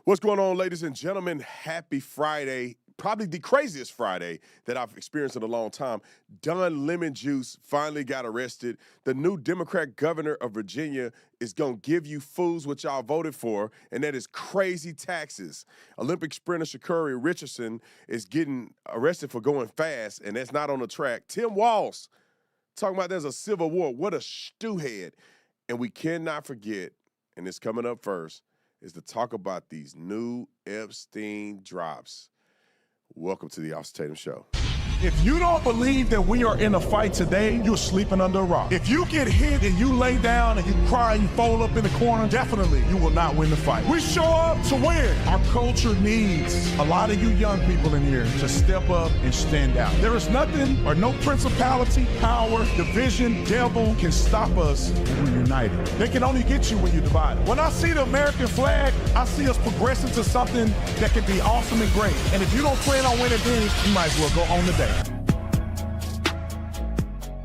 What's going on, ladies and gentlemen? Happy Friday. Probably the craziest Friday that I've experienced in a long time. Don Lemon Juice finally got arrested. The new Democrat governor of Virginia is going to give you fools what y'all voted for, and that is crazy taxes. Olympic sprinter Sha'Carri Richardson is getting arrested for going fast, and that's not on the track. Tim Walz talking about there's a civil war. What a stewhead. And we cannot forget, and it's coming up first, is to talk about these new Epstein drops. Welcome to the Tatum Show. If you don't believe that we are in a fight today, you're sleeping under a rock. If you get hit and you lay down and you cry and you fold up in the corner, definitely you will not win the fight. We show up to win. Our culture needs a lot of you young people in here to step up and stand out. There is nothing or no principality, power, division, devil can stop us when we're united. They can only get you when you're divided. When I see the American flag, I see us progressing to something that can be awesome and great. And if you don't plan on winning then, you might as well go home today.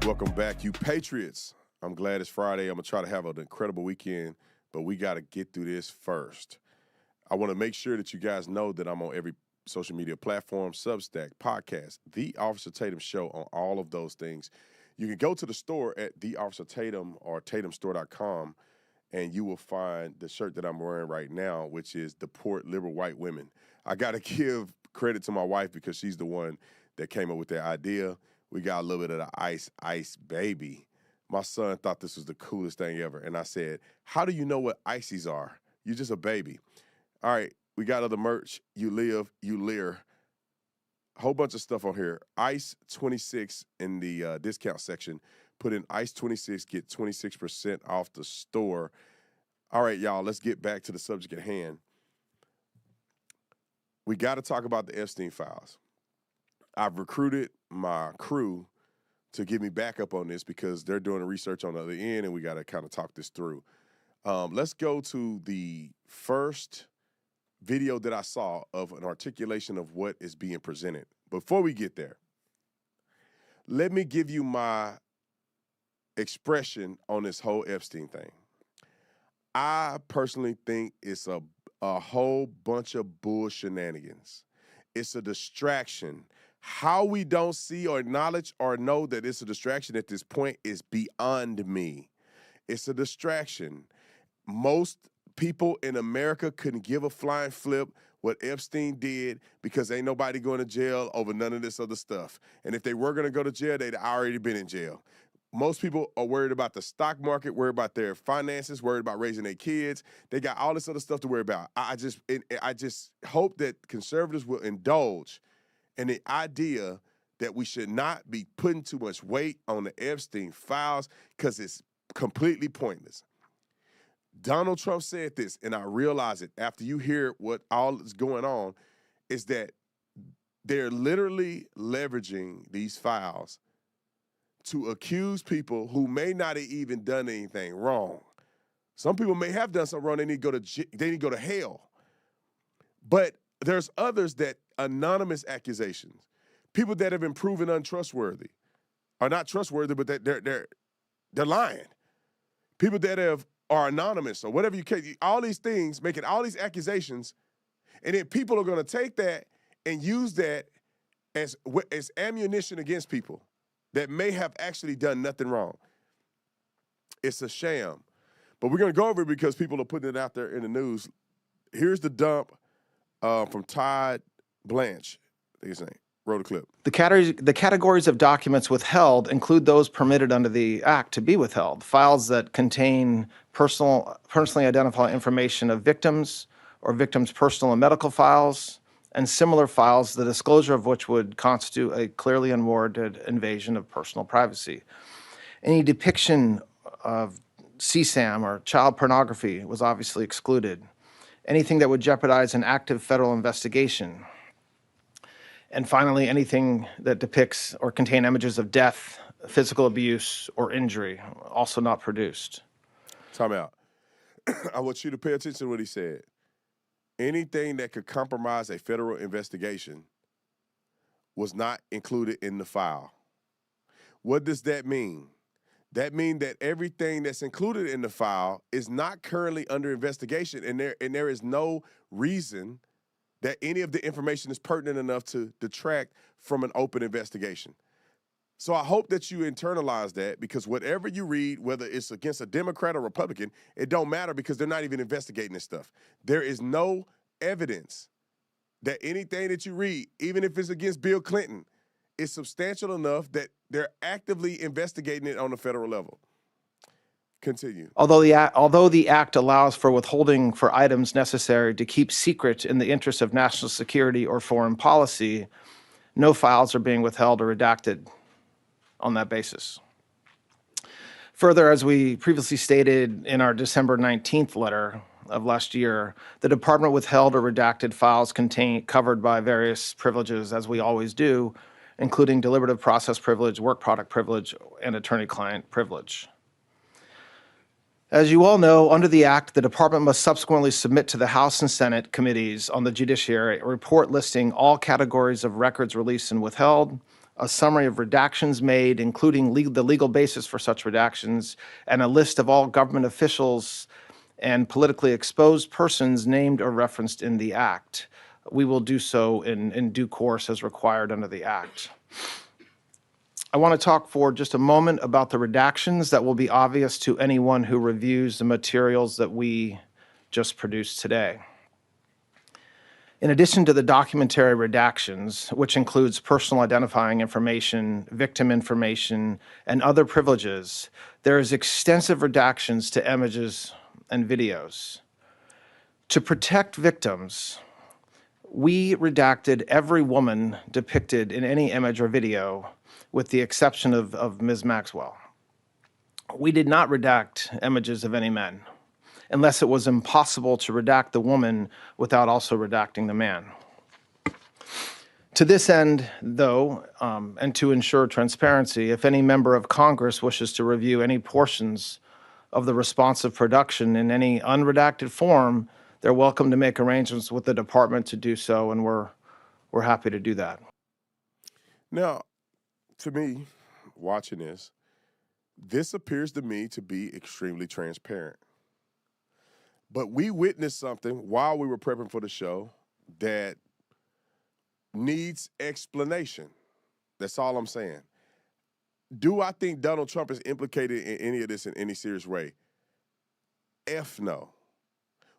Welcome back, you Patriots. I'm glad it's Friday. I'm going to try to have an incredible weekend, but we got to get through this first. I want to make sure that you guys know that I'm on every social media platform, Substack, podcast, The Officer Tatum Show, on all of those things. You can go to the store at The Officer Tatum or tatumstore.com, and you will find the shirt that I'm wearing right now, which is Deport Liberal White Women. I got to give credit to my wife because she's the one that came up with that idea. We got a little bit of the ice baby. My son thought this was the coolest thing ever. And I said, how do you know what ices are? You're just a baby. All right, we got other merch. You live, you leer. A whole bunch of stuff on here. Ice 26 in the discount section. Put in Ice 26, get 26% off the store. All right, y'all, let's get back to the subject at hand. We got to talk about the Epstein files. I've recruited my crew to give me backup on this because they're doing the research on the other end, and we got to kind of talk this through. Let's go to the first video that I saw of an articulation of what is being presented. Before we get there, let me give you my expression on this whole Epstein thing. I personally think it's a whole bunch of bull shenanigans. It's a distraction. How we don't see or acknowledge or know that it's a distraction at this point is beyond me. It's a distraction. Most people in America couldn't give a flying flip what Epstein did because ain't nobody going to jail over none of this other stuff. And if they were going to go to jail, they'd already been in jail. Most people are worried about the stock market, worried about their finances, worried about raising their kids. They got all this other stuff to worry about. I just hope that conservatives will indulge in the idea that we should not be putting too much weight on the Epstein files because it's completely pointless. Donald Trump said this, and I realize it after you hear what all is going on, is that they're literally leveraging these files to accuse people who may not have even done anything wrong. Some people may have done something wrong. They need to go to hell. But there's others that anonymous accusations, people that have been proven untrustworthy, are not trustworthy, but they're lying. People that are anonymous or whatever you can, all these things, making all these accusations, and then people are going to take that and use that as ammunition against people that may have actually done nothing wrong. It's a sham. But we're going to go over it because people are putting it out there in the news. Here's the dump from Todd Blanche. I think his name. Roll the clip. The categories of documents withheld include those permitted under the Act to be withheld. Files that contain personally identifiable information of victims or victims' personal and medical files, and similar files, the disclosure of which would constitute a clearly unwarranted invasion of personal privacy. Any depiction of CSAM or child pornography was obviously excluded. Anything that would jeopardize an active federal investigation. And finally, anything that depicts or contain images of death, physical abuse, or injury, also not produced. Time out. I want you to pay attention to what he said. Anything that could compromise a federal investigation was not included in the file. What does that mean? that means that everything that's included in the file is not currently under investigation, and there is no reason that any of the information is pertinent enough to detract from an open investigation. So I hope that you internalize that, because whatever you read, whether it's against a Democrat or Republican, it don't matter, because they're not even investigating this stuff. There is no evidence that anything that you read, even if it's against Bill Clinton, is substantial enough that they're actively investigating it on the federal level. Continue. Although the act allows for withholding for items necessary to keep secret in the interest of national security or foreign policy, no files are being withheld or redacted on that basis. Further, as we previously stated in our December 19th letter of last year, the department withheld or redacted files covered by various privileges, as we always do, including deliberative process privilege, work product privilege, and attorney-client privilege. As you all know, under the Act, the department must subsequently submit to the House and Senate committees on the judiciary a report listing all categories of records released and withheld, a summary of redactions made, including the legal basis for such redactions, and a list of all government officials and politically exposed persons named or referenced in the Act. We will do so in due course as required under the Act. I want to talk for just a moment about the redactions that will be obvious to anyone who reviews the materials that we just produced today. In addition to the documentary redactions, which includes personal identifying information, victim information, and other privileges, there is extensive redactions to images and videos. To protect victims, we redacted every woman depicted in any image or video, with the exception of Ms. Maxwell. We did not redact images of any men, unless it was impossible to redact the woman without also redacting the man. To this end, though, and to ensure transparency, if any member of Congress wishes to review any portions of the responsive production in any unredacted form, they're welcome to make arrangements with the department to do so, and we're happy to do that. Now, to me, watching this appears to me to be extremely transparent. But we witnessed something while we were prepping for the show that needs explanation. That's all I'm saying. Do I think Donald Trump is implicated in any of this in any serious way? F no.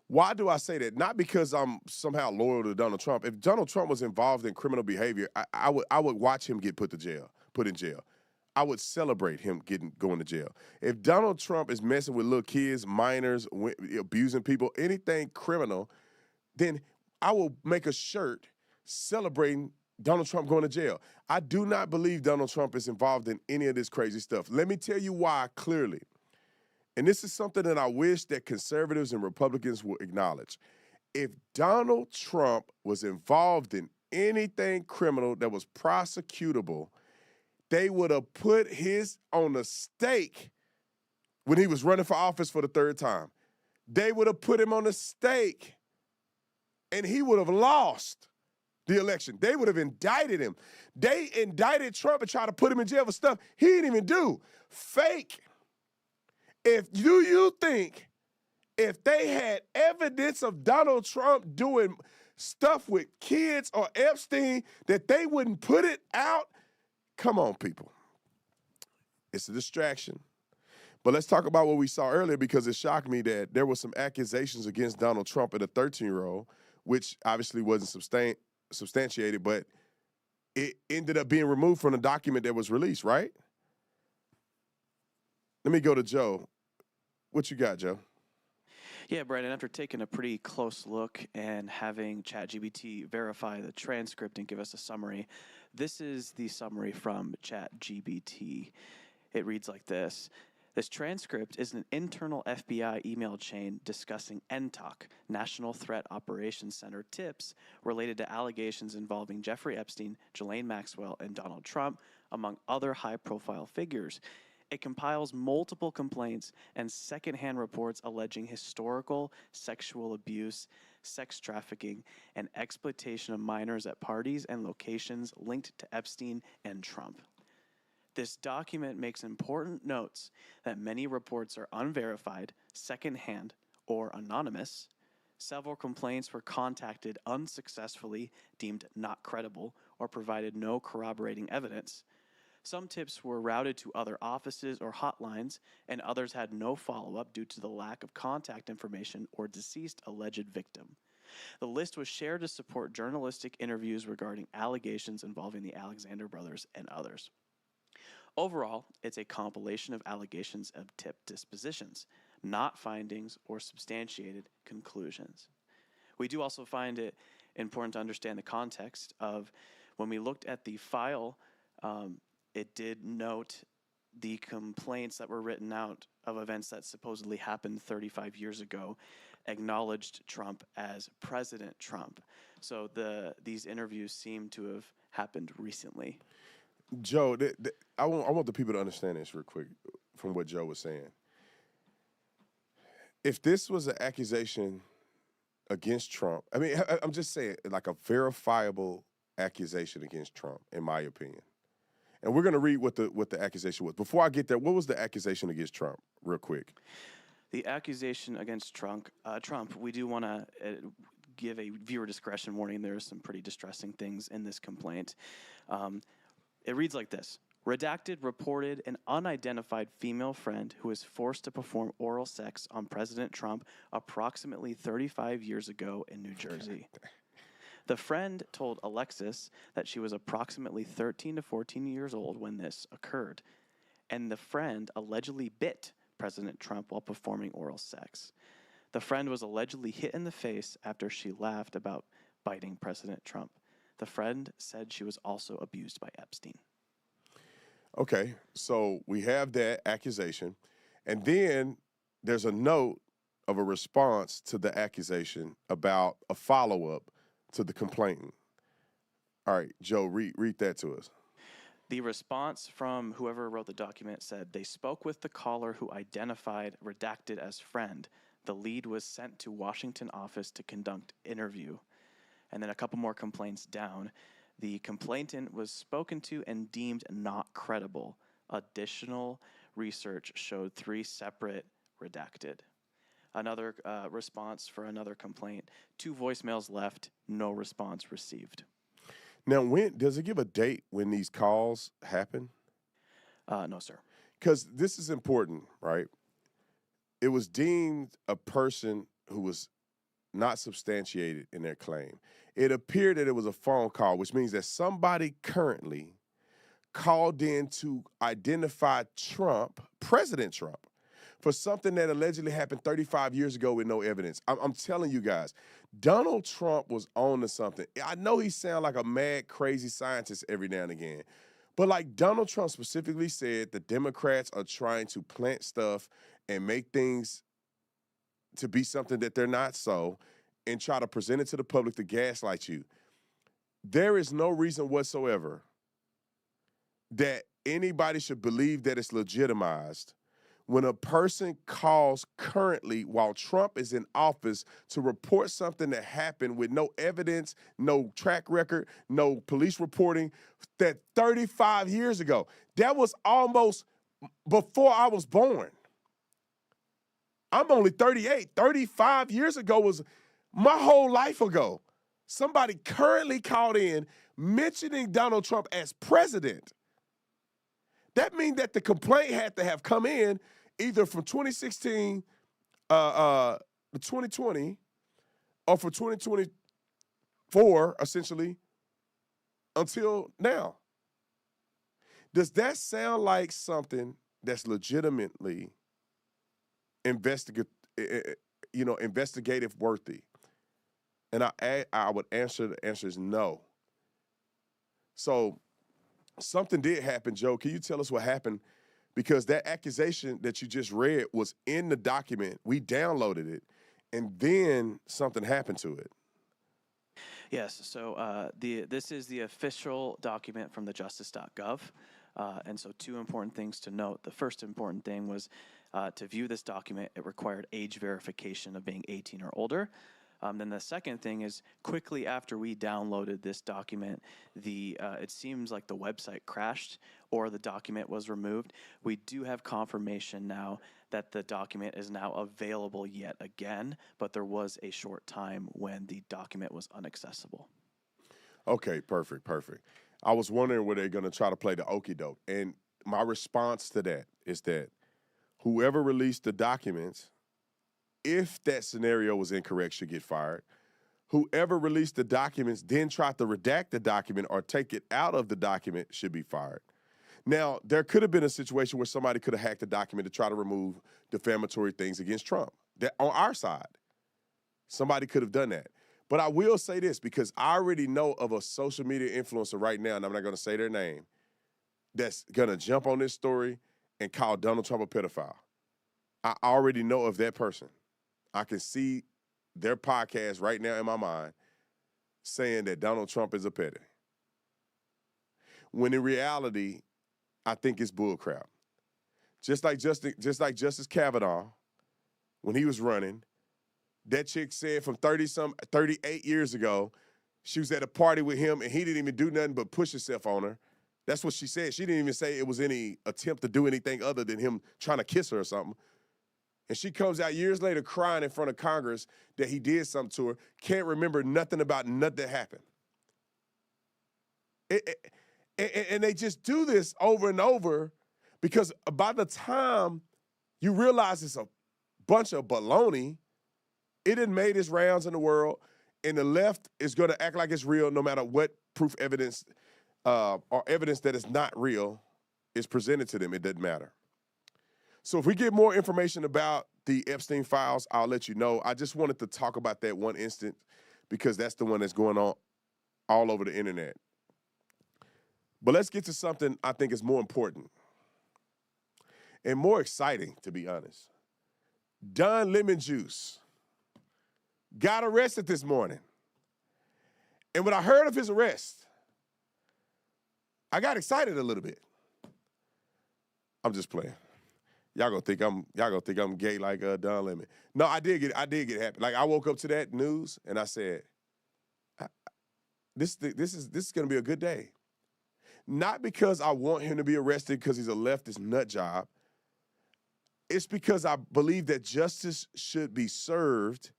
Why do I say that? Not because I'm somehow loyal to Donald Trump. If Donald Trump was involved in criminal behavior, I would watch him get put in jail. I would celebrate him going to jail. If Donald Trump is messing with little kids, minors, abusing people, anything criminal, then I will make a shirt celebrating Donald Trump going to jail. I do not believe Donald Trump is involved in any of this crazy stuff. Let me tell you why clearly. And this is something that I wish that conservatives and Republicans would acknowledge. If Donald Trump was involved in anything criminal that was prosecutable, they would have put his on the stake when he was running for office for the third time. They would have put him on the stake, and he would have lost the election. They would have indicted him. They indicted Trump and tried to put him in jail for stuff he didn't even do. Fake. Do you think if they had evidence of Donald Trump doing stuff with kids or Epstein that they wouldn't put it out? Come on, people. It's a distraction. But let's talk about what we saw earlier, because it shocked me that there were some accusations against Donald Trump and a 13-year-old, which obviously wasn't substantiated, but it ended up being removed from the document that was released, right? Let me go to Joe. What you got, Joe? Yeah, Brandon, after taking a pretty close look and having ChatGPT verify the transcript and give us a summary, this is the summary from ChatGPT. It reads like this. This transcript is an internal FBI email chain discussing NTOC, National Threat Operations Center tips related to allegations involving Jeffrey Epstein, Ghislaine Maxwell, and Donald Trump, among other high-profile figures. It compiles multiple complaints and secondhand reports alleging historical sexual abuse, sex trafficking, and exploitation of minors at parties and locations linked to Epstein and Trump. This document makes important notes that many reports are unverified, secondhand, or anonymous. Several complaints were contacted unsuccessfully, deemed not credible, or provided no corroborating evidence. Some tips were routed to other offices or hotlines, and others had no follow-up due to the lack of contact information or deceased alleged victim. The list was shared to support journalistic interviews regarding allegations involving the Alexander brothers and others. Overall, it's a compilation of allegations of tip dispositions, not findings or substantiated conclusions. We do also find it important to understand the context of when we looked at the file, it did note the complaints that were written out of events that supposedly happened 35 years ago, acknowledged Trump as President Trump. So these interviews seem to have happened recently. Joe, I want the people to understand this real quick from what Joe was saying. If this was an accusation against Trump, I mean, I'm just saying, like a verifiable accusation against Trump, in my opinion. And we're going to read what the accusation was. Before I get there, what was the accusation against Trump, real quick? The accusation against Trump, we do want to give a viewer discretion warning. There are some pretty distressing things in this complaint. It reads like this. Redacted reported an unidentified female friend who was forced to perform oral sex on President Trump approximately 35 years ago in New Jersey. The friend told Alexis that she was approximately 13 to 14 years old when this occurred, and the friend allegedly bit President Trump while performing oral sex. The friend was allegedly hit in the face after she laughed about biting President Trump. The friend said she was also abused by Epstein. Okay, so we have that accusation, and then there's a note of a response to the accusation about a follow-up to the complainant. All right, Joe, read that to us. The response from whoever wrote the document said, they spoke with the caller who identified redacted as friend. The lead was sent to Washington office to conduct interview. And then a couple more complaints down. The complainant was spoken to and deemed not credible. Additional research showed 3 separate redacted. Another response for another complaint. 2 voicemails left, no response received. Now, does it give a date when these calls happen? No, sir. Because this is important, right? It was deemed a person who was not substantiated in their claim. It appeared that it was a phone call, which means that somebody currently called in to identify Trump, President Trump, for something that allegedly happened 35 years ago with no evidence. I'm telling you guys, Donald Trump was on to something. I know he sounds like a mad, crazy scientist every now and again, but like Donald Trump specifically said, the Democrats are trying to plant stuff and make things to be something that they're not so, and try to present it to the public to gaslight you. There is no reason whatsoever that anybody should believe that it's legitimized when a person calls currently while Trump is in office to report something that happened with no evidence, no track record, no police reporting, that 35 years ago. That was almost before I was born. I'm only 38. 35 years ago was my whole life ago. Somebody currently called in mentioning Donald Trump as president. That means that the complaint had to have come in either from 2016 to 2020 or for 2024, essentially, until now. Does that sound like something that's legitimately investigative worthy? And I would answer, the answer is no. So something did happen, Joe. Can you tell us what happened? Because that accusation that you just read was in the document. We downloaded it, and then something happened to it. Yes, so this is the official document from the justice.gov. And so 2 important things to note. The first important thing was to view this document, it required age verification of being 18 or older. Then the second thing is quickly after we downloaded this document, it seems like the website crashed or the document was removed. We do have confirmation now that the document is now available yet again, but there was a short time when the document was inaccessible. Okay, perfect. I was wondering were they going to try to play the okie doke, and my response to that is that whoever released the documents, if that scenario was incorrect, should get fired. Whoever released the documents then tried to redact the document or take it out of the document should be fired. Now, there could have been a situation where somebody could have hacked the document to try to remove defamatory things against Trump. That on our side, somebody could have done that. But I will say this, because I already know of a social media influencer right now, and I'm not going to say their name, that's going to jump on this story and call Donald Trump a pedophile. I already know of that person. I can see their podcast right now in my mind saying that Donald Trump is a petty. When in reality, I think it's bullcrap. Just like Justice Kavanaugh, when he was running, that chick said from 38 years ago, she was at a party with him and he didn't even do nothing but push himself on her. That's what she said. She didn't even say it was any attempt to do anything other than him trying to kiss her or something. And she comes out years later crying in front of Congress that he did something to her, can't remember nothing about nothing that happened. And they just do this over and over because by the time you realize it's a bunch of baloney, it done made its rounds in the world, and the left is going to act like it's real no matter what proof evidence or evidence that is not real is presented to them. It doesn't matter. So if we get more information about the Epstein files, I'll let you know. I just wanted to talk about that one instant because that's the one that's going on all over the internet. But let's get to something I think is more important and more exciting, to be honest. Don Lemon Juice got arrested this morning. And when I heard of his arrest, I got excited a little bit. I'm just playing. Y'all gonna think I'm gay like Don Lemon. No, I did get happy. Like I woke up to that news and I said, this is gonna be a good day. Not because I want him to be arrested because he's a leftist nut job. It's because I believe that justice should be served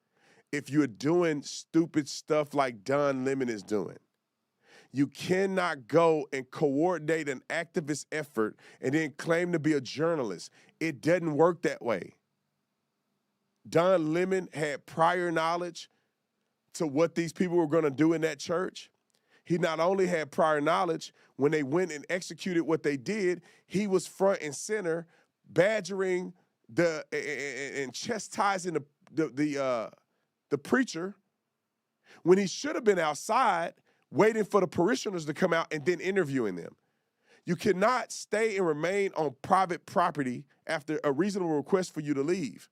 if you're doing stupid stuff like Don Lemon is doing. You cannot go and coordinate an activist effort and then claim to be a journalist. It doesn't work that way. Don Lemon had prior knowledge to what these people were going to do in that church. He not only had prior knowledge, when they went and executed what they did, he was front and center, badgering and chastising the preacher when he should have been outside waiting for the parishioners to come out and then interviewing them. You cannot stay and remain on private property after a reasonable request for you to leave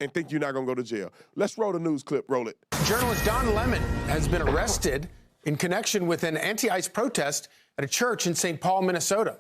and think you're not going to go to jail. Let's roll the news clip. Roll it. Journalist Don Lemon has been arrested in connection with an anti-ICE protest at a church in St. Paul, Minnesota.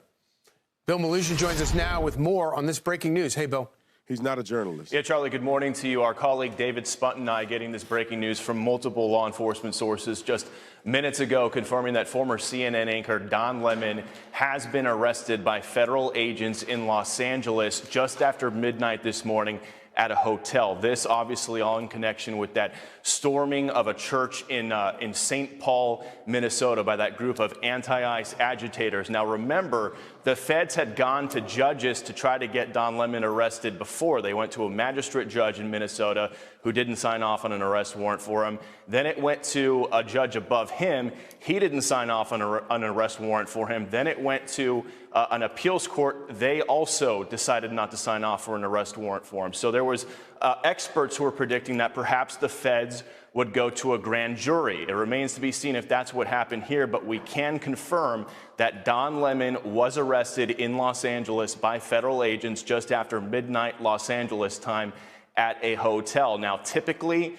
Bill Malusian joins us now with more on this breaking news. Hey, Bill. He's not a journalist. Yeah, Charlie, good morning to you. Our colleague David Spunt and I getting this breaking news from multiple law enforcement sources just minutes ago, confirming that former CNN anchor Don Lemon has been arrested by federal agents in Los Angeles just after midnight this morning at a hotel. This obviously all in connection with that storming of a church in St. Paul, Minnesota by that group of anti-ICE agitators. Now remember, the feds had gone to judges to try to get Don Lemon arrested before. They went to a magistrate judge in Minnesota who didn't sign off on an arrest warrant for him. Then it went to a judge above him. He didn't sign off on an arrest warrant for him. Then it went to an appeals court. They also decided not to sign off for an arrest warrant for him. So there was experts who were predicting that perhaps the feds would go to a grand jury. It remains to be seen if that's what happened here, but we can confirm that Don Lemon was arrested in Los Angeles by federal agents just after midnight Los Angeles time at a hotel. Now, typically,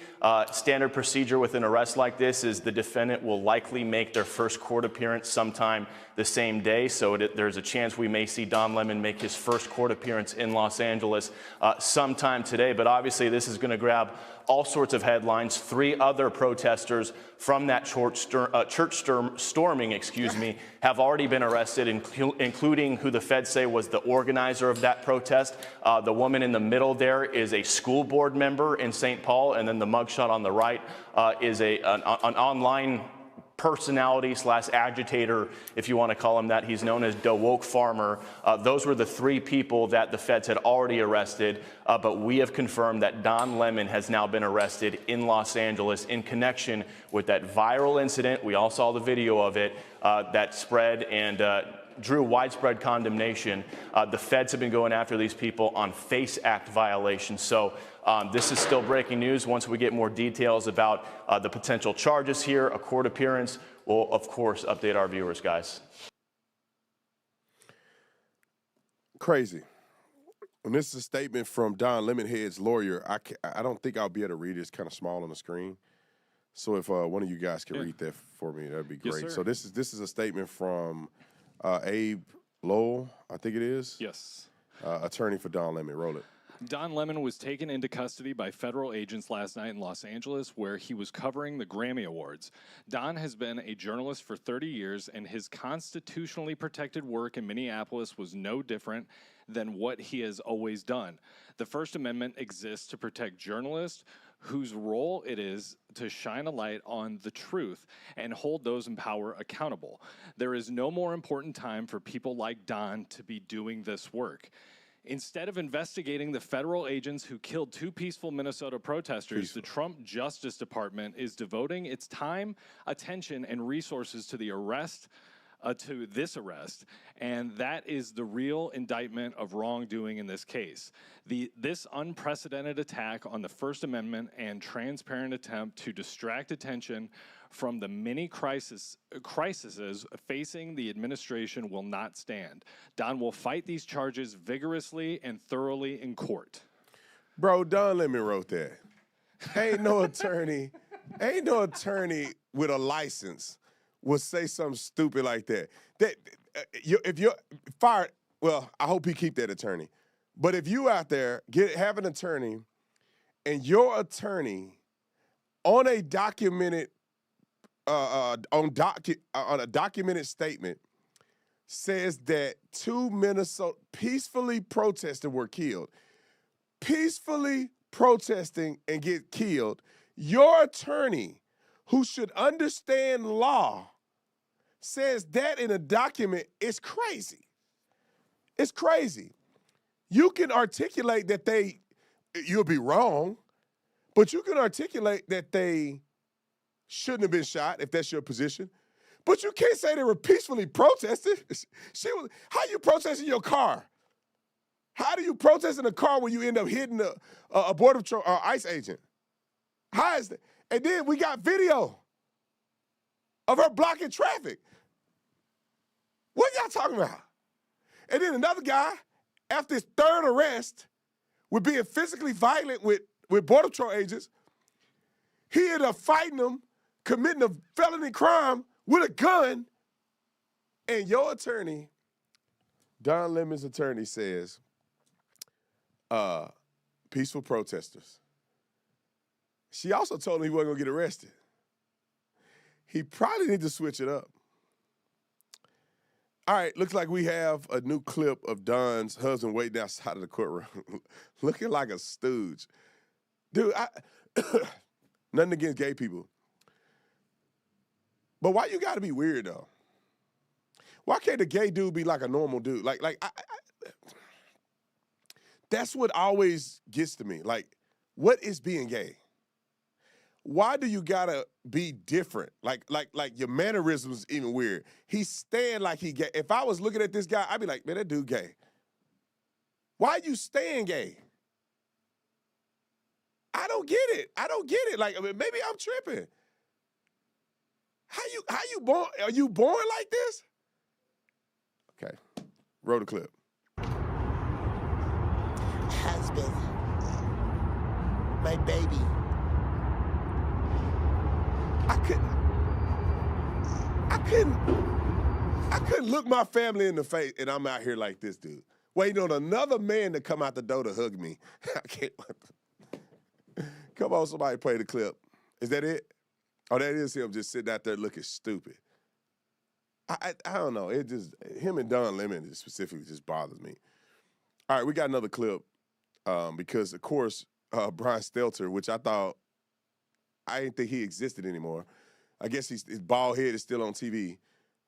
standard procedure with an arrest like this is the defendant will likely make their first court appearance sometime the same day. So there's a chance we may see Don Lemon make his first court appearance in Los Angeles sometime today. But obviously, this is going to grab all sorts of headlines. 3 other protesters from that church storming, have already been arrested, including who the feds say was the organizer of that protest. The woman in the middle there is a school board member in St. Paul, and then the mugshot on the right is an online personality / agitator, if you want to call him that. He's known as the Woke Farmer. Those were the 3 people that the feds had already arrested, but we have confirmed that Don Lemon has now been arrested in Los Angeles in connection with that viral incident. We all saw the video of it that spread and drew widespread condemnation. The feds have been going after these people on FACE Act violations. So this is still breaking news. Once we get more details about the potential charges here, a court appearance, we'll, of course, update our viewers, guys. Crazy. And this is a statement from Don Lemonhead's lawyer. I don't think I'll be able to read it. It's kind of small on the screen. So if one of you guys can read that for me, that'd be great. Yes, so this is a statement from Abe Lowell, I think it is. Yes. Attorney for Don Lemon. Roll it. Don Lemon was taken into custody by federal agents last night in Los Angeles, where he was covering the Grammy Awards. Don has been a journalist for 30 years, and his constitutionally protected work in Minneapolis was no different than what he has always done. The First Amendment exists to protect journalists whose role it is to shine a light on the truth and hold those in power accountable. There is no more important time for people like Don to be doing this work. Instead of investigating the federal agents who killed 2 peaceful Minnesota protesters, the Trump Justice Department is devoting its time, attention, and resources to the arrest, to this arrest, and that is the real indictment of wrongdoing in this case. This unprecedented attack on the First Amendment and transparent attempt to distract attention from the many crises facing the administration will not stand. Don will fight these charges vigorously and thoroughly in court. Bro, Don Lemon wrote that. Ain't no attorney with a license will say something stupid like that. If you're fired, well, I hope he keep that attorney. But if you out there have an attorney, and your attorney on a documented on a documented statement says that 2 Minnesota peacefully protesting were killed, peacefully protesting and get killed, your attorney, who should understand law, says that in a document, is crazy. It's crazy. You can articulate that you'll be wrong, but you can articulate that they shouldn't have been shot if that's your position. But you can't say they were peacefully protesting. How you protesting your car? How do you protest in a car when you end up hitting a Border Patrol or ICE agent? How is that? And then we got video of her blocking traffic. What y'all talking about? And then another guy, after his 3rd arrest, with being physically violent with Border Patrol agents, he ended up fighting them, committing a felony crime with a gun. And your attorney, Don Lemon's attorney, says, peaceful protesters. She also told him he wasn't going to get arrested. He probably needs to switch it up. All right, looks like we have a new clip of Don's husband waiting outside of the courtroom, looking like a stooge. Dude, nothing against gay people. But why you gotta be weird, though? Why can't a gay dude be like a normal dude? That's what always gets to me. Like, what is being gay? Why do you gotta be different? Like your mannerisms even weird. He's staying like he gay. If I was looking at this guy, I'd be like, man, that dude gay. Why are you staying gay? I don't get it. Like, maybe I'm tripping. How you born? Are you born like this? Okay, roll the clip. Husband, my baby. I couldn't look my family in the face, and I'm out here like this dude, waiting on another man to come out the door to hug me. I can't. Come on, somebody play the clip. Is that it? Oh, that is him just sitting out there looking stupid. I don't know. It just, him and Don Lemon specifically just bothers me. All right, we got another clip because, of course, Brian Stelter, which I didn't think he existed anymore. I guess his bald head is still on TV.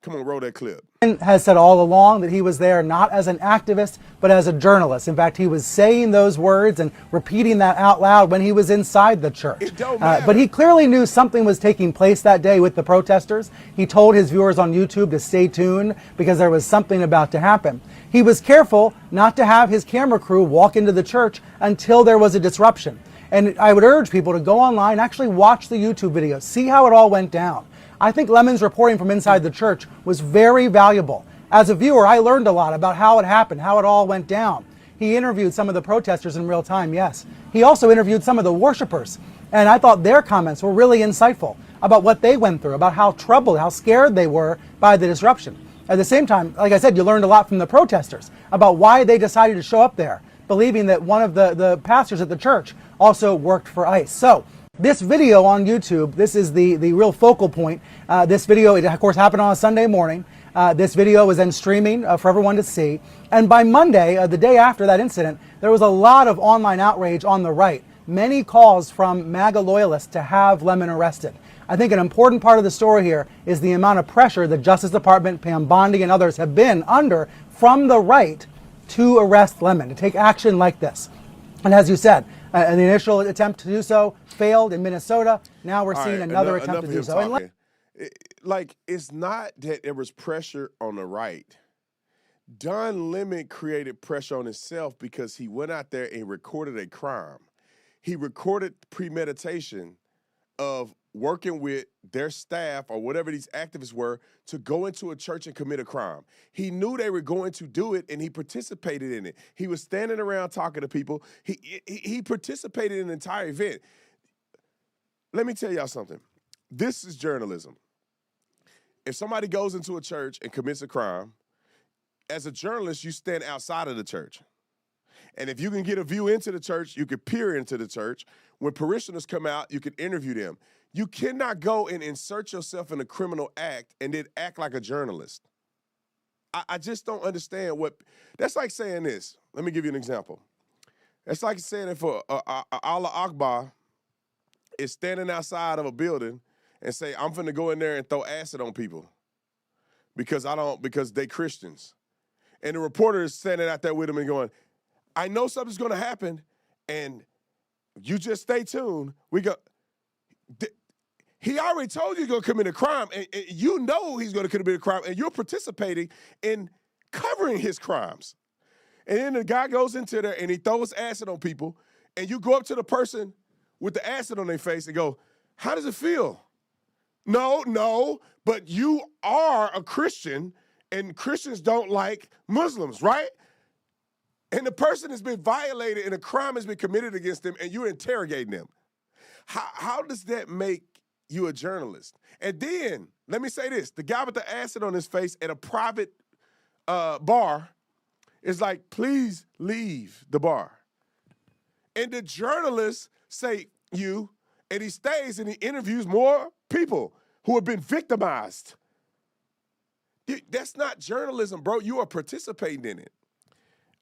Come on, roll that clip. Has said all along that he was there not as an activist, but as a journalist. In fact, he was saying those words and repeating that out loud when he was inside the church. It don't matter. But he clearly knew something was taking place that day with the protesters. He told his viewers on YouTube to stay tuned because there was something about to happen. He was careful not to have his camera crew walk into the church until there was a disruption. And I would urge people to go online, actually watch the YouTube video, see how it all went down. I think Lemon's reporting from inside the church was very valuable. As a viewer, I learned a lot about how it happened, how it all went down. He interviewed some of the protesters in real time, yes. He also interviewed some of the worshipers, and I thought their comments were really insightful about what they went through, about how troubled, how scared they were by the disruption. At the same time, like I said, you learned a lot from the protesters about why they decided to show up there, believing that one of the pastors at the church also worked for ICE. So, this video on YouTube, this is the real focal point. This video, it of course happened on a Sunday morning. This video was then streaming for everyone to see. And by Monday, the day after that incident, there was a lot of online outrage on the right. Many calls from MAGA loyalists to have Lemon arrested. I think an important part of the story here is the amount of pressure the Justice Department, Pam Bondi, and others have been under from the right to arrest Lemon, to take action like this. And as you said, the initial attempt to do so failed in Minnesota. Now we're seeing another attempt to do so. It's not that there was pressure on the right. Don Lemon created pressure on himself because he went out there and recorded a crime. He recorded premeditation of working with their staff or whatever these activists were to go into a church and commit a crime. He knew they were going to do it, and he participated in it. He was standing around talking to people. He participated in the entire event. Let me tell y'all something. This is journalism. If somebody goes into a church and commits a crime, as a journalist, you stand outside of the church. And if you can get a view into the church, you can peer into the church. When parishioners come out, you can interview them. You cannot go and insert yourself in a criminal act and then act like a journalist. I just don't understand that's like saying this. Let me give you an example. It's like saying if Allah Akbar is standing outside of a building and say, I'm finna go in there and throw acid on people because they Christians. And the reporter is standing out there with him and going, I know something's gonna happen and you just stay tuned. He already told you he's going to commit a crime, and you know he's going to commit a crime, and you're participating in covering his crimes. And then the guy goes into there, and he throws acid on people, and you go up to the person with the acid on their face and go, how does it feel? No, but you are a Christian, and Christians don't like Muslims, right? And the person has been violated, and a crime has been committed against them, and you're interrogating them. How does that make you a journalist? And then, let me say this, the guy with the acid on his face at a private bar is like, please leave the bar. And the journalists say you, and he stays and he interviews more people who have been victimized. That's not journalism, bro. You are participating in it.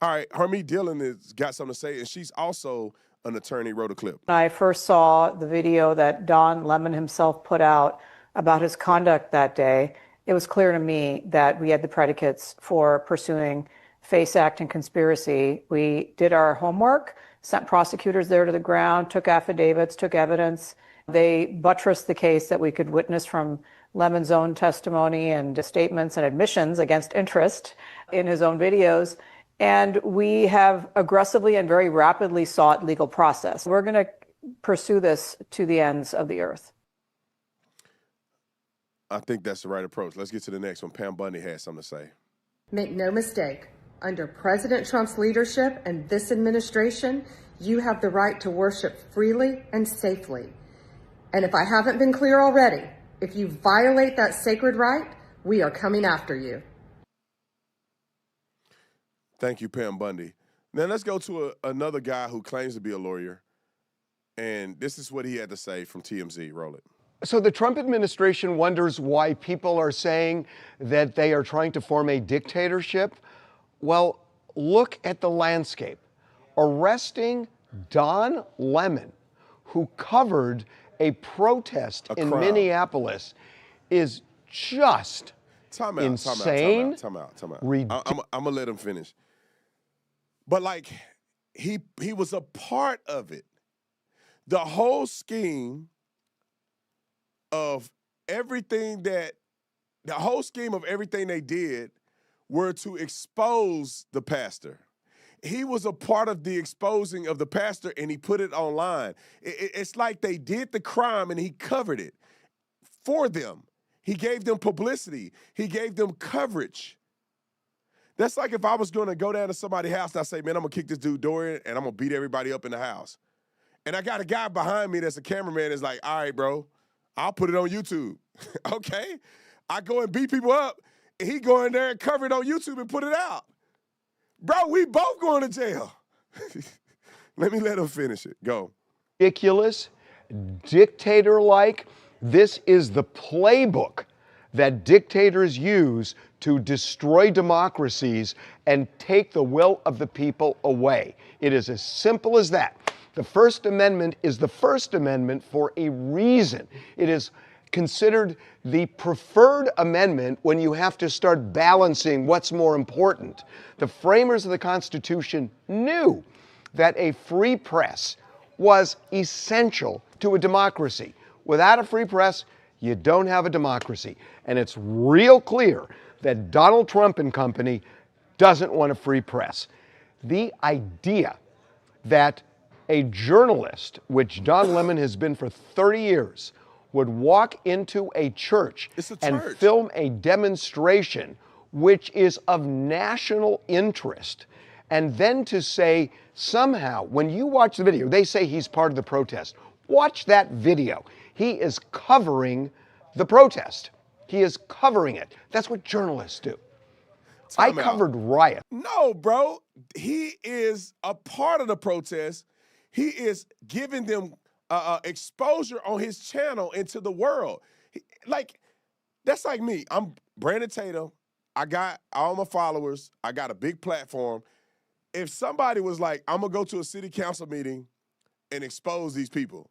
All right, Hermie Dillon has got something to say, and she's also an attorney, wrote a clip. When I first saw the video that Don Lemon himself put out about his conduct that day, it was clear to me that we had the predicates for pursuing FACE Act and conspiracy. We did our homework, sent prosecutors there to the ground, took affidavits, took evidence. They buttressed the case that we could witness from Lemon's own testimony and statements and admissions against interest in his own videos. And we have aggressively and very rapidly sought legal process. We're going to pursue this to the ends of the earth. I think that's the right approach. Let's get to the next one. Pam Bondi has something to say. Make no mistake, under President Trump's leadership and this administration, you have the right to worship freely and safely. And if I haven't been clear already, if you violate that sacred right, we are coming after you. Thank you, Pam Bondi. Now let's go to another guy who claims to be a lawyer, And this is what he had to say from TMZ. Roll it. So the Trump administration wonders why people are saying that they are trying to form a dictatorship. Well, look at the landscape. Arresting Don Lemon, who covered a protest in Minneapolis, is just insane. Time out. I'm gonna let him finish. But like, he was a part of it. The whole scheme of everything they did were to expose the pastor. He was a part of the exposing of the pastor, and he put it online. It's like they did the crime and he covered it for them. He gave them publicity. He gave them coverage. That's like if I was going to go down to somebody's house and I say, man, I'm going to kick this dude door in and I'm going to beat everybody up in the house. And I got a guy behind me that's a cameraman that's like, all right, bro, I'll put it on YouTube. Okay? I go and beat people up, and he go in there and cover it on YouTube and put it out. Bro, we both going to jail. Let him finish it. Go. Ridiculous, dictator-like. This is the playbook that dictators use to destroy democracies and take the will of the people away. It is as simple as that. The First Amendment is the First Amendment for a reason. It is considered the preferred amendment when you have to start balancing what's more important. The framers of the Constitution knew that a free press was essential to a democracy. Without a free press, you don't have a democracy. And it's real clear that Donald Trump and company doesn't want a free press. The idea that a journalist, which Don Lemon has been for 30 years, would walk into a church and film a demonstration which is of national interest, and then to say somehow, when you watch the video, they say he's part of the protest. Watch that video. He is covering the protest. He is covering it. That's what journalists do. I covered riots. No, bro. He is a part of the protest. He is giving them exposure on his channel into the world. That's like me. I'm Brandon Tatum. I got all my followers. I got a big platform. If somebody was like, I'm going to go to a city council meeting and expose these people,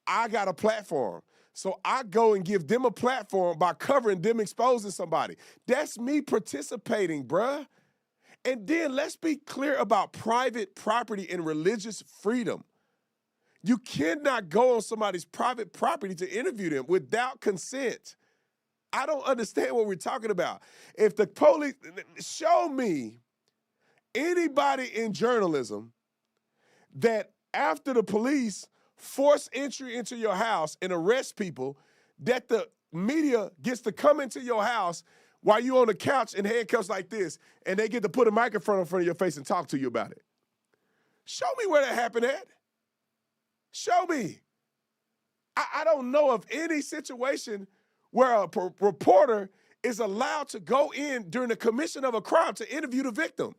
I got a platform. So I go and give them a platform by covering them exposing somebody. That's me participating, bruh. And then let's be clear about private property and religious freedom. You cannot go on somebody's private property to interview them without consent. I don't understand what we're talking about. If the police, show me anybody in journalism that after the police force entry into your house and arrest people, that the media gets to come into your house while you're on the couch in handcuffs like this, and they get to put a microphone in front of your face and talk to you about it. Show me where that happened at. Show me. I don't know of any situation where a reporter is allowed to go in during the commission of a crime to interview the victim.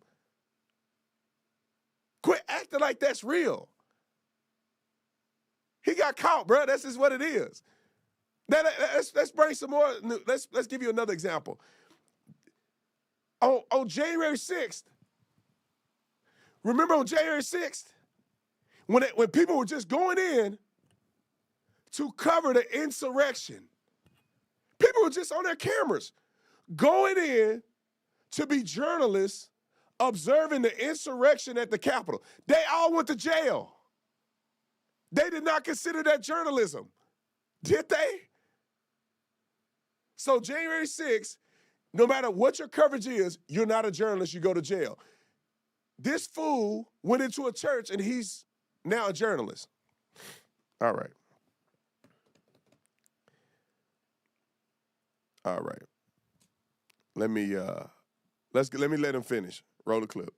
Quit acting like that's real. He got caught, bro. That's just what it is. Now, let's bring some more. Let's give you another example. On January 6th, remember on January 6th, when people were just going in to cover the insurrection, people were just on their cameras going in to be journalists observing the insurrection at the Capitol. They all went to jail. They did not consider that journalism, did they? So January 6th, no matter what your coverage is, you're not a journalist, you go to jail. This fool went into a church and he's now a journalist. All right. All right. Let me let him finish. Roll the clip.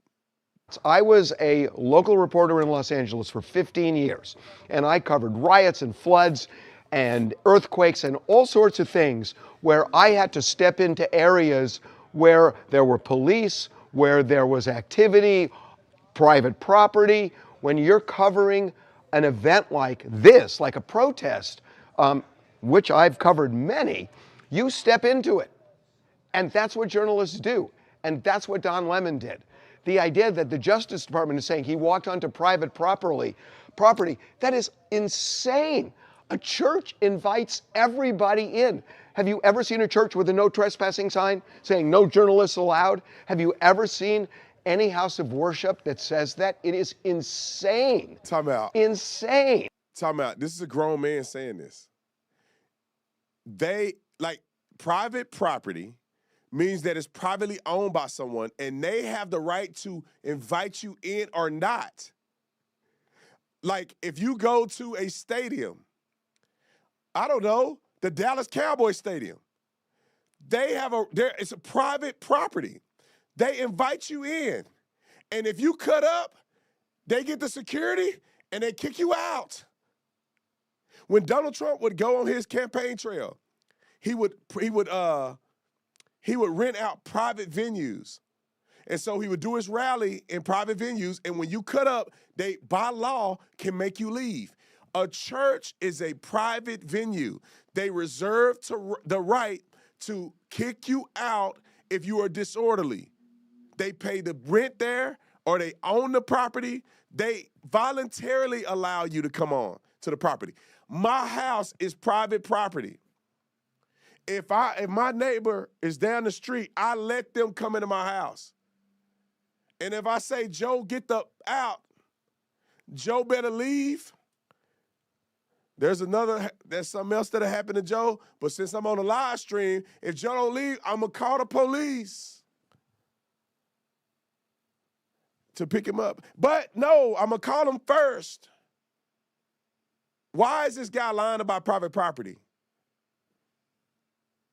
I was a local reporter in Los Angeles for 15 years, and I covered riots and floods and earthquakes and all sorts of things where I had to step into areas where there were police, where there was activity, private property. When you're covering an event like this, like a protest, which I've covered many, you step into it. And that's what journalists do. And that's what Don Lemon did. The idea that the Justice Department is saying he walked onto private property, that is insane. A church invites everybody in. Have you ever seen a church with a no trespassing sign saying no journalists allowed? Have you ever seen any house of worship that says that? It is insane. Time out. Insane. Time out. This is a grown man saying this. Private property means that it's privately owned by someone and they have the right to invite you in or not. Like if you go to a stadium, I don't know, the Dallas Cowboys Stadium, it's a private property. They invite you in. And if you cut up, they get the security and they kick you out. When Donald Trump would go on his campaign trail, he would rent out private venues. And so he would do his rally in private venues, and when you cut up, they, by law, can make you leave. A church is a private venue. They reserve the right to kick you out if you are disorderly. They pay the rent there, or they own the property. They voluntarily allow you to come on to the property. My house is private property. If my neighbor is down the street, I let them come into my house. And if I say, Joe, get out, Joe better leave. There's something else that'll happen to Joe, but since I'm on a live stream, if Joe don't leave, I'm gonna call the police to pick him up. But no, I'm gonna call him first. Why is this guy lying about private property?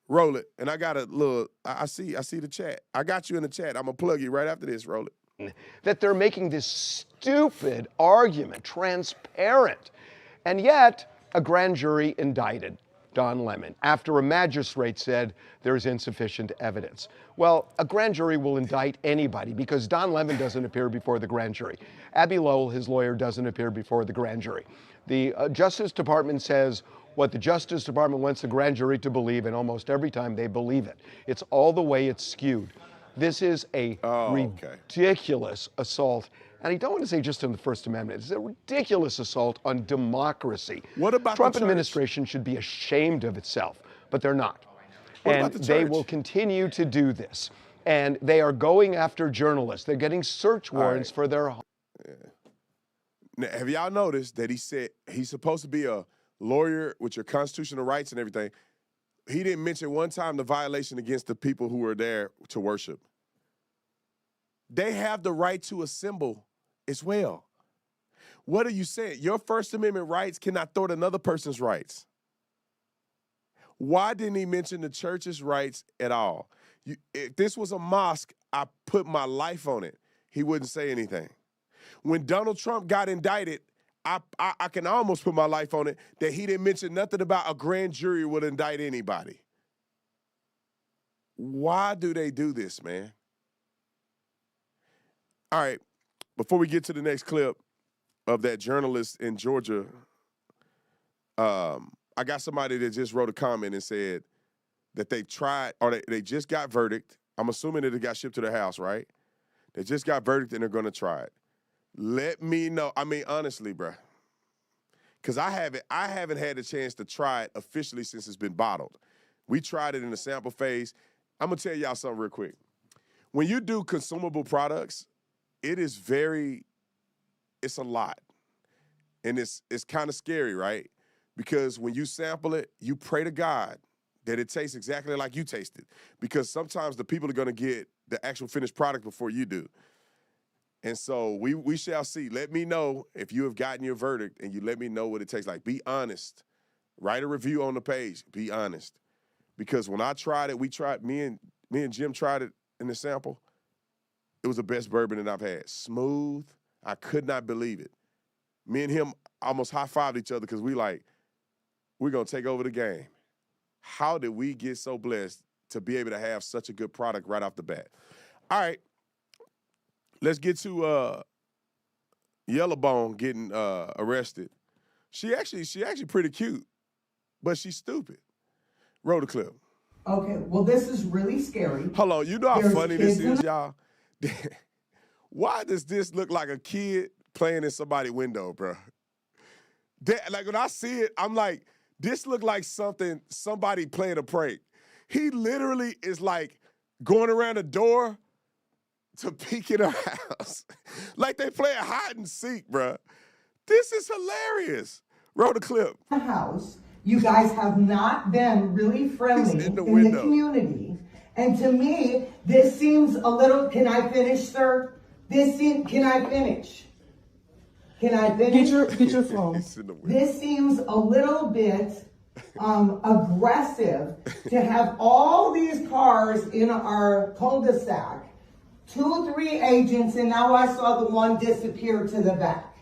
Roll it. And I got a little, I see the chat. I got you in the chat. I'm going to plug you right after this. Roll it. That they're making this stupid argument transparent. And yet, a grand jury indicted Don Lemon after a magistrate said there's insufficient evidence. Well, a grand jury will indict anybody because Don Lemon doesn't appear before the grand jury. Abby Lowell, his lawyer, doesn't appear before the grand jury. The Justice Department says what the Justice Department wants the grand jury to believe, and almost every time they believe it. It's all the way it's skewed. This is a ridiculous assault. And I don't want to say just on the First Amendment. It's a ridiculous assault on democracy. What about Trump the church? administration should be ashamed of itself, but they're not. What and about the they church? will continue to do this. And they are going after journalists. They're getting search warrants for their home. Now, have y'all noticed that he said he's supposed to be a lawyer with your constitutional rights and everything? He didn't mention one time the violation against the people who were there to worship. They have the right to assemble as well. What are you saying? Your First Amendment rights cannot thwart another person's rights. Why didn't he mention the church's rights at all? If this was a mosque, I put my life on it. He wouldn't say anything. When Donald Trump got indicted, I can almost put my life on it that he didn't mention nothing about a grand jury would indict anybody. Why do they do this, man? All right, before we get to the next clip of that journalist in Georgia, I got somebody that just wrote a comment and said that they tried, or they just got verdict. I'm assuming that it got shipped to their house, right? They just got verdict and they're going to try it. Let me know. I mean, honestly, bro, because I haven't had a chance to try it officially since it's been bottled. We tried it in the sample phase. I'm going to tell y'all something real quick. When you do consumable products, it's a lot. And it's kind of scary, right? Because when you sample it, you pray to God that it tastes exactly like you tasted. Because sometimes the people are going to get the actual finished product before you do. And so we shall see. Let me know if you have gotten your verdict and you let me know what it tastes like. Be honest. Write a review on the page. Be honest. Because when I tried it, me and Jim tried it in the sample. It was the best bourbon that I've had. Smooth. I could not believe it. Me and him almost high-fived each other because we're going to take over the game. How did we get so blessed to be able to have such a good product right off the bat? All right. Let's get to Yellowbone getting arrested. She actually pretty cute, but she's stupid. Roll the clip. Okay, well, this is really scary. Hold on, you know how There's funny this kids is, y'all? Why does this look like a kid playing in somebody's window, bro? Like, when I see it, I'm like, this look like somebody playing a prank. He literally is like going around the door to peek in her house. Like they playing hide and seek, bro. This is hilarious. Roll the clip. The house, you guys have not been really friendly in the community. And to me, this seems a little, can I finish, sir? Can I finish? Can I finish? Get your phone. This seems a little bit aggressive to have all these cars in our cul-de-sac, 2 or 3 agents, and now I saw the one disappear to the back.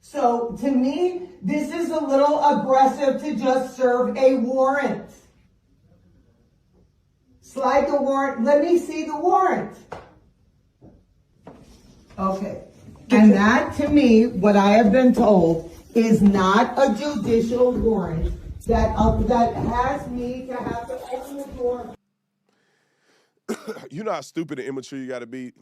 So to me, this is a little aggressive to just serve a warrant. Slide the warrant. Let me see the warrant. Okay. And that, to me, what I have been told, is not a judicial warrant that has me to have to open the door. You know how stupid and immature you got to be?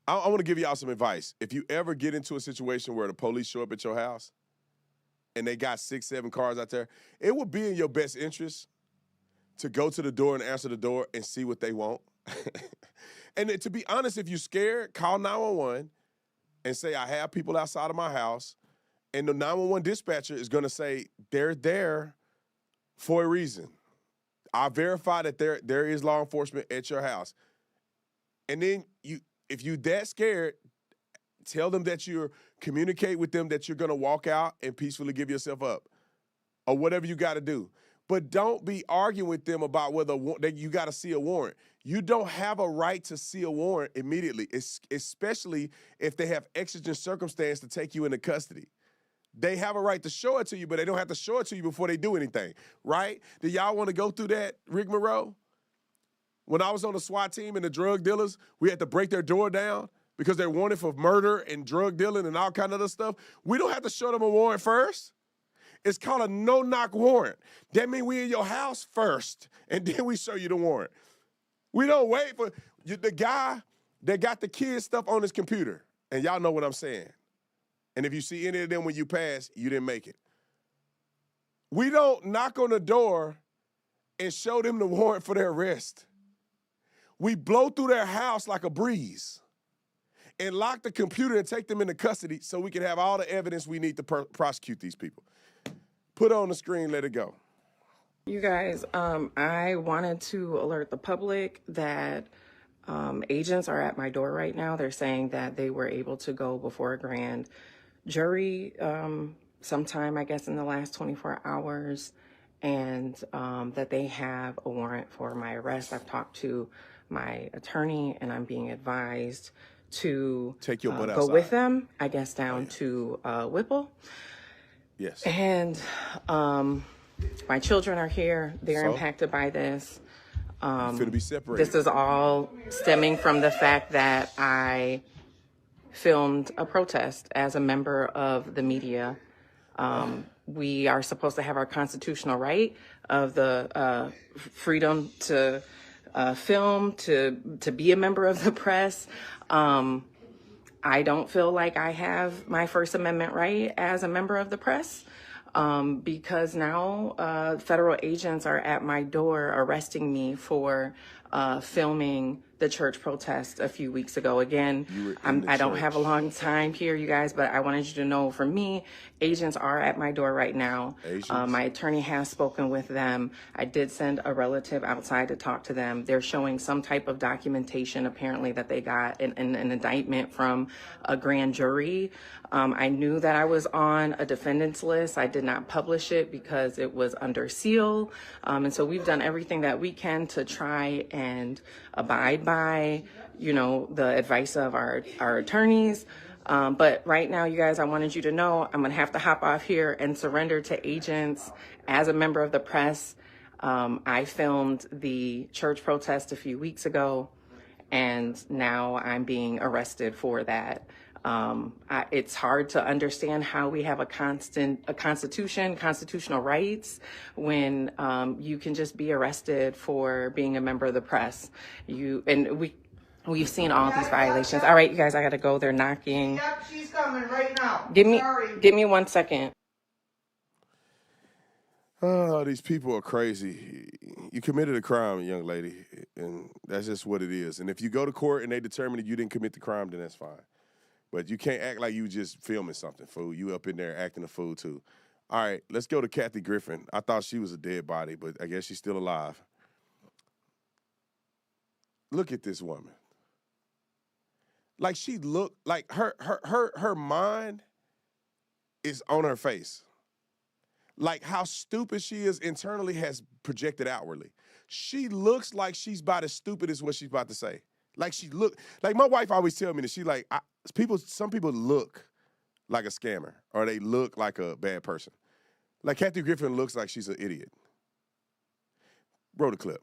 I want to give y'all some advice. If you ever get into a situation where the police show up at your house and they got 6, 7 cars out there, it would be in your best interest to go to the door and answer the door and see what they want. And to be honest, if you're scared, call 911 and say, I have people outside of my house. And the 911 dispatcher is going to say, they're there for a reason. I verify that there is law enforcement at your house. And then if you're that scared, tell them that communicate with them that you're going to walk out and peacefully give yourself up or whatever you got to do. But don't be arguing with them about whether you got to see a warrant. You don't have a right to see a warrant immediately, especially if they have exigent circumstance to take you into custody. They have a right to show it to you, but they don't have to show it to you before they do anything, right? Do y'all want to go through that rigmarole? When I was on the SWAT team and the drug dealers, we had to break their door down because they're wanted for murder and drug dealing and all kind of other stuff. We don't have to show them a warrant first. It's called a no-knock warrant. That means we in your house first, and then we show you the warrant. We don't wait for the guy that got the kid stuff on his computer, and y'all know what I'm saying. And if you see any of them when you pass, you didn't make it. We don't knock on the door and show them the warrant for their arrest. We blow through their house like a breeze and lock the computer and take them into custody so we can have all the evidence we need to prosecute these people. Put it on the screen, let it go. You guys, I wanted to alert the public that agents are at my door right now. They're saying that they were able to go before a grand jury sometime, I guess, in the last 24 hours, and that they have a warrant for my arrest. I've talked to my attorney, and I'm being advised to take your butt go outside with them, I guess, down to Whipple. Yes. And my children are here. They're impacted by this. Finna be separated. This is all stemming from the fact that I filmed a protest as a member of the media. We are supposed to have our constitutional right of the freedom to film, to be a member of the press. I don't feel like I have my First Amendment right as a member of the press because now federal agents are at my door arresting me for filming the church protest a few weeks ago. Again, I don't have a long time here, you guys, but I wanted you to know, for me, agents are at my door right now. My attorney has spoken with them. I did send a relative outside to talk to them. They're showing some type of documentation, apparently, that they got an indictment from a grand jury. I knew that I was on a defendant's list. I did not publish it because it was under seal. And so we've done everything that we can to try and abide by, the advice of our attorneys. But right now, you guys, I wanted you to know I'm going to have to hop off here and surrender to agents as a member of the press. I filmed the church protest a few weeks ago, and now I'm being arrested for that. It's hard to understand how we have a constitution, constitutional rights, when you can just be arrested for being a member of the press. We've seen all these violations. All right, you guys, I gotta go. They're knocking. Yep, she's coming right now. Give me 1 second. Oh, these people are crazy. You committed a crime, young lady, and that's just what it is. And if you go to court and they determine that you didn't commit the crime, then that's fine. But you can't act like you just filming something, fool. You up in there acting a fool, too. All right, let's go to Kathy Griffin. I thought she was a dead body, but I guess she's still alive. Look at this woman. Like, she looked like her mind is on her face. Like, how stupid she is internally has projected outwardly. She looks like she's about as stupid as what she's about to say. Like, like my wife always tell me that she like, some people look like a scammer or they look like a bad person. Like, Kathy Griffin looks like she's an idiot. Roll the clip.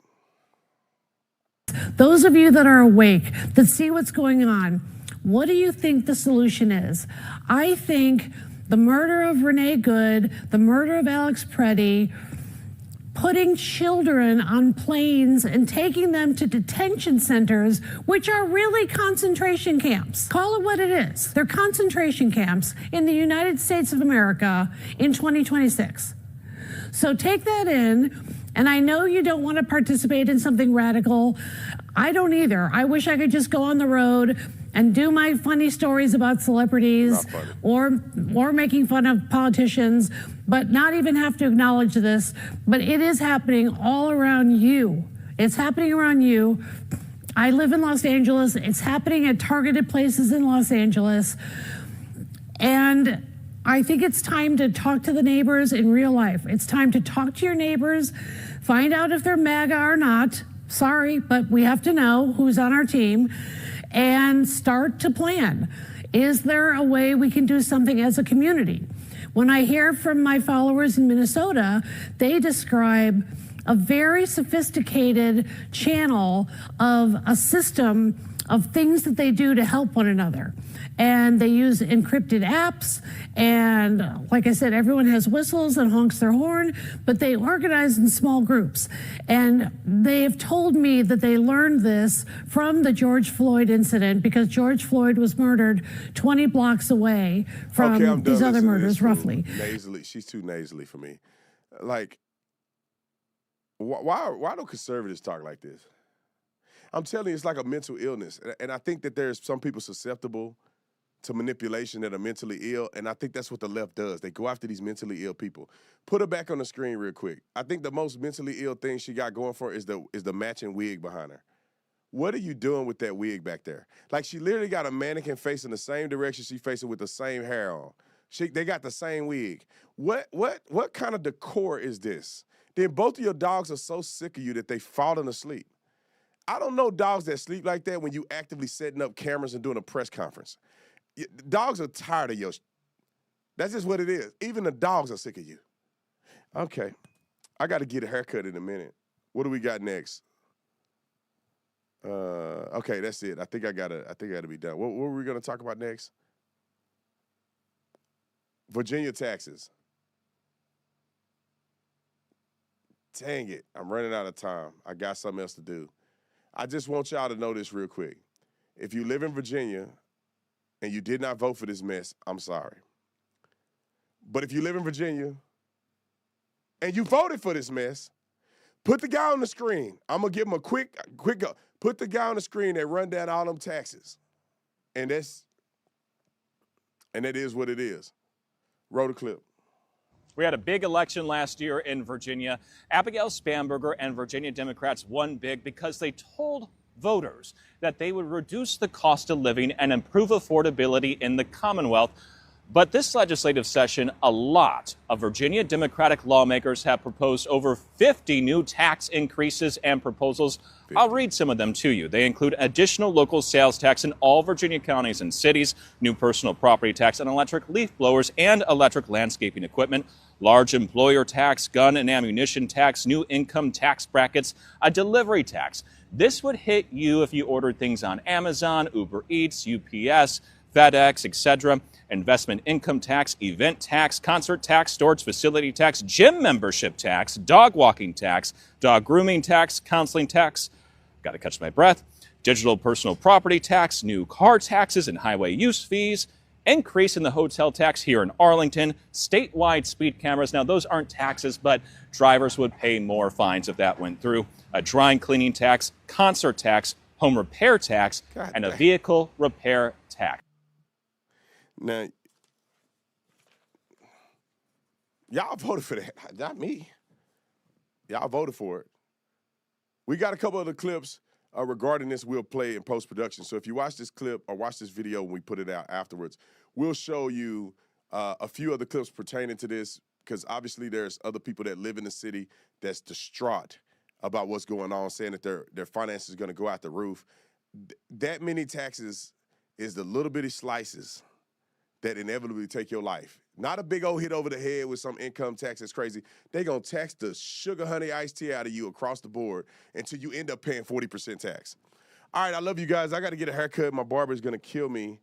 Those of you that are awake, that see what's going on, what do you think the solution is? I think the murder of Renee Good, the murder of Alex Preddy, putting children on planes and taking them to detention centers, which are really concentration camps. Call it what it is. They're concentration camps in the United States of America in 2026. So take that in. And I know you don't want to participate in something radical. I don't either. I wish I could just go on the road and do my funny stories about celebrities or making fun of politicians, but not even have to acknowledge this. But it is happening all around you. It's happening around you. I live in Los Angeles. It's happening at targeted places in Los Angeles. And I think it's time to talk to the neighbors in real life. It's time to talk to your neighbors, find out if they're MAGA or not. Sorry, but we have to know who's on our team and start to plan. Is there a way we can do something as a community? When I hear from my followers in Minnesota, they describe a very sophisticated channel of a system of things that they do to help one another. And they use encrypted apps. And like I said, everyone has whistles and honks their horn, but they organize in small groups. And they have told me that they learned this from the George Floyd incident because George Floyd was murdered 20 blocks away from these other murders, roughly. Nasally. She's too nasally for me. Like, why do conservatives talk like this? I'm telling you, it's like a mental illness. And I think that there's some people susceptible to manipulation that are mentally ill, and I think that's what the left does. They go after these mentally ill people. Put her back on the screen real quick. I think the most mentally ill thing she got going for is the matching wig behind her. What are you doing with that wig back there? Like, she literally got a mannequin facing the same direction she's facing with the same hair on. They got the same wig. What kind of decor is this? Then both of your dogs are so sick of you that they've fallen asleep. I don't know dogs that sleep like that when you actively setting up cameras and doing a press conference. Dogs are tired of your That's just what it is. Even the dogs are sick of you. Okay. I got to get a haircut in a minute. What do we got next? Okay, that's it. I think I gotta be done. What were we gonna talk about next? Virginia taxes. Dang it. I'm running out of time. I got something else to do. I just want y'all to know this real quick. If you live in Virginia and you did not vote for this mess, I'm sorry. But if you live in Virginia and you voted for this mess, put the guy on the screen. I'm going to give him a quick go. Put the guy on the screen that run down all them taxes. And that is what it is. Roll the clip. We had a big election last year in Virginia. Abigail Spanberger and Virginia Democrats won big because they told voters that they would reduce the cost of living and improve affordability in the Commonwealth. But this legislative session, a lot of Virginia Democratic lawmakers have proposed over 50 new tax increases and proposals. 50. I'll read some of them to you. They include additional local sales tax in all Virginia counties and cities, new personal property tax on electric leaf blowers and electric landscaping equipment, large employer tax, gun and ammunition tax, new income tax brackets, a delivery tax. This would hit you if you ordered things on Amazon, Uber Eats, UPS, FedEx, etc. Investment income tax, event tax, concert tax, storage facility tax, gym membership tax, dog walking tax, dog grooming tax, counseling tax, got to catch my breath, digital personal property tax, new car taxes and highway use fees, increase in the hotel tax here in Arlington, statewide speed cameras. Now, those aren't taxes, but drivers would pay more fines if that went through. A dry cleaning tax, concert tax, home repair tax, and a vehicle repair tax. Now, y'all voted for that, not me. Y'all voted for it. We got a couple of the clips regarding this we'll play in post-production. So if you watch this clip or watch this video when we put it out afterwards, we'll show you a few other clips pertaining to this, because obviously there's other people that live in the city that's distraught about what's going on, saying that their finances are going to go out the roof. That many taxes is the little bitty slices that inevitably take your life. Not a big old hit over the head with some income tax that's crazy. They're going to tax the sugar honey iced tea out of you across the board until you end up paying 40% tax. All right, I love you guys. I got to get a haircut. My barber's going to kill me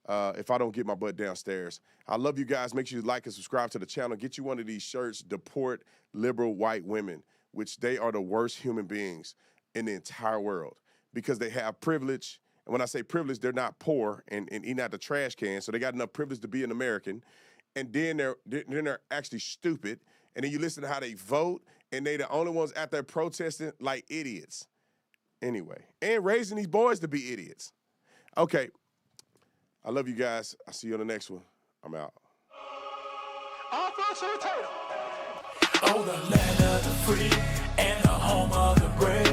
if I don't get my butt downstairs. I love you guys. Make sure you like and subscribe to the channel. Get you one of these shirts, Deport Liberal White Women, which they are the worst human beings in the entire world because they have privilege. And when I say privilege, they're not poor and eating out the trash can, so they got enough privilege to be an American. And then they're actually stupid. And then you listen to how they vote, and they the only ones out there protesting like idiots. Anyway, and raising these boys to be idiots. Okay, I love you guys. I'll see you on the next one. I'm out. Oh, the land of the free and the home of the brave.